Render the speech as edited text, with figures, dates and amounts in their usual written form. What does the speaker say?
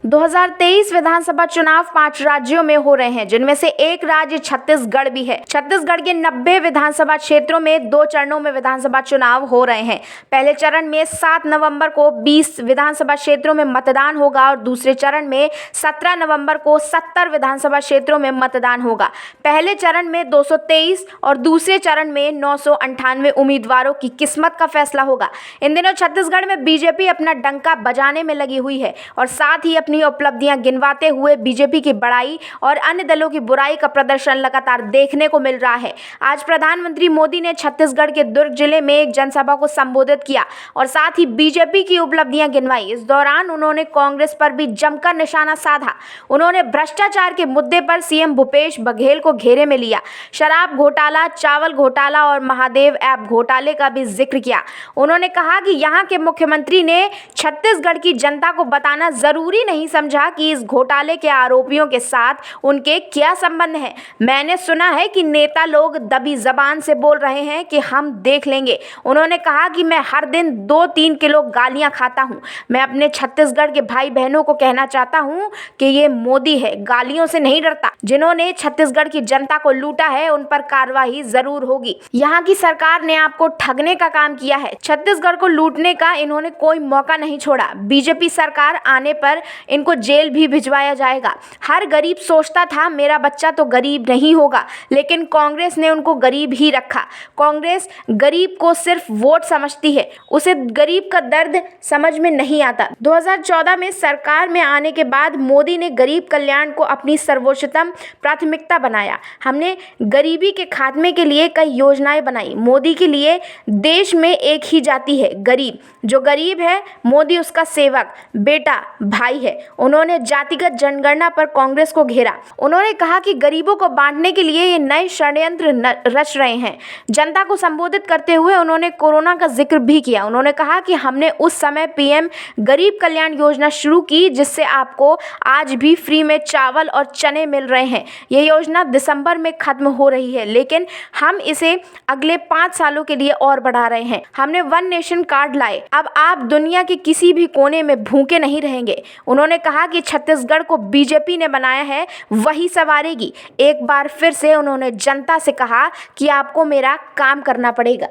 2023 विधानसभा चुनाव 5 राज्यों में हो रहे हैं, जिनमें से एक राज्य छत्तीसगढ़ भी है। छत्तीसगढ़ के 90 विधानसभा क्षेत्रों में 2 चरणों में विधानसभा चुनाव हो रहे हैं। पहले चरण में 7 नवंबर को 20 विधानसभा क्षेत्रों में मतदान होगा और दूसरे चरण में 17 नवंबर को 70 विधानसभा क्षेत्रों में मतदान होगा। पहले चरण में 223 और दूसरे चरण में 998 उम्मीदवारों की किस्मत का फैसला होगा। इन दिनों छत्तीसगढ़ में बीजेपी अपना डंका बजाने में लगी हुई है और साथ ही अपनी उपलब्धियां गिनवाते हुए बीजेपी की बड़ाई और अन्य दलों की बुराई का प्रदर्शन लगातार देखने को मिल रहा है। आज प्रधानमंत्री मोदी ने छत्तीसगढ़ के दुर्ग जिले में एक जनसभा को संबोधित किया और साथ ही बीजेपी की उपलब्धियां गिनवाई। इस दौरान उन्होंने कांग्रेस पर भी जमकर निशाना साधा। उन्होंने भ्रष्टाचार के मुद्दे पर सीएम भूपेश बघेल को घेरे में लिया, शराब घोटाला, चावल घोटाला और महादेव ऐप घोटाले का भी जिक्र किया। उन्होंने कहा कि यहाँ के मुख्यमंत्री ने छत्तीसगढ़ की जनता को बताना जरूरी नहीं समझा कि इस घोटाले के आरोपियों के साथ उनके क्या संबंध हैं। मैंने सुना है कि नेता लोग दबी जबान से बोल रहे हैं कि हम देख लेंगे। उन्होंने कहा कि मैं हर दिन 2-3 किलो गालियां खाता हूं। मैं अपने छत्तीसगढ़ के भाई बहनों को कहना चाहता हूं कि ये मोदी है, गालियों से नहीं डरता। जिन्होंने छत्तीसगढ़ की जनता को लूटा है उन पर कार्रवाई जरूर होगी। यहाँ की सरकार ने आपको ठगने का काम किया है। छत्तीसगढ़ को लूटने का इन्होंने कोई मौका नहीं छोड़ा। बीजेपी सरकार आने पर इनको जेल भी भिजवाया जाएगा। हर गरीब सोचता था मेरा बच्चा तो गरीब नहीं होगा, लेकिन कांग्रेस ने उनको गरीब ही रखा। कांग्रेस गरीब को सिर्फ वोट समझती है, उसे गरीब का दर्द समझ में नहीं आता। 2014 में सरकार में आने के बाद मोदी ने गरीब कल्याण को अपनी सर्वोच्चतम प्राथमिकता बनाया। हमने गरीबी के खात्मे के लिए कई योजनाएं बनाई। मोदी के लिए देश में एक ही जाति है, गरीब। जो गरीब है मोदी उसका सेवक, बेटा, भाई है। उन्होंने जातिगत जनगणना पर कांग्रेस को घेरा। उन्होंने कहा कि गरीबों को बांटने के लिए ये नए षड्यंत्र रच रहे हैं। जनता को संबोधित करते हुए उन्होंने कोरोना का जिक्र भी किया। उन्होंने कहा कि हमने उस समय पीएम गरीब कल्याण योजना शुरू की, जिससे आपको आज भी फ्री में चावल और चने मिल रहे हैं। ये योजना दिसंबर में खत्म हो रही है, लेकिन हम इसे अगले 5 सालों के लिए और बढ़ा रहे हैं। हमने वन नेशन कार्ड लाए। अब आप दुनिया के किसी भी कोने में भूखे नहीं रहेंगे। उन्होंने कहा कि छत्तीसगढ़ को बीजेपी ने बनाया है, वही संवारेगी। एक बार फिर से उन्होंने जनता से कहा कि आपको मेरा काम करना पड़ेगा।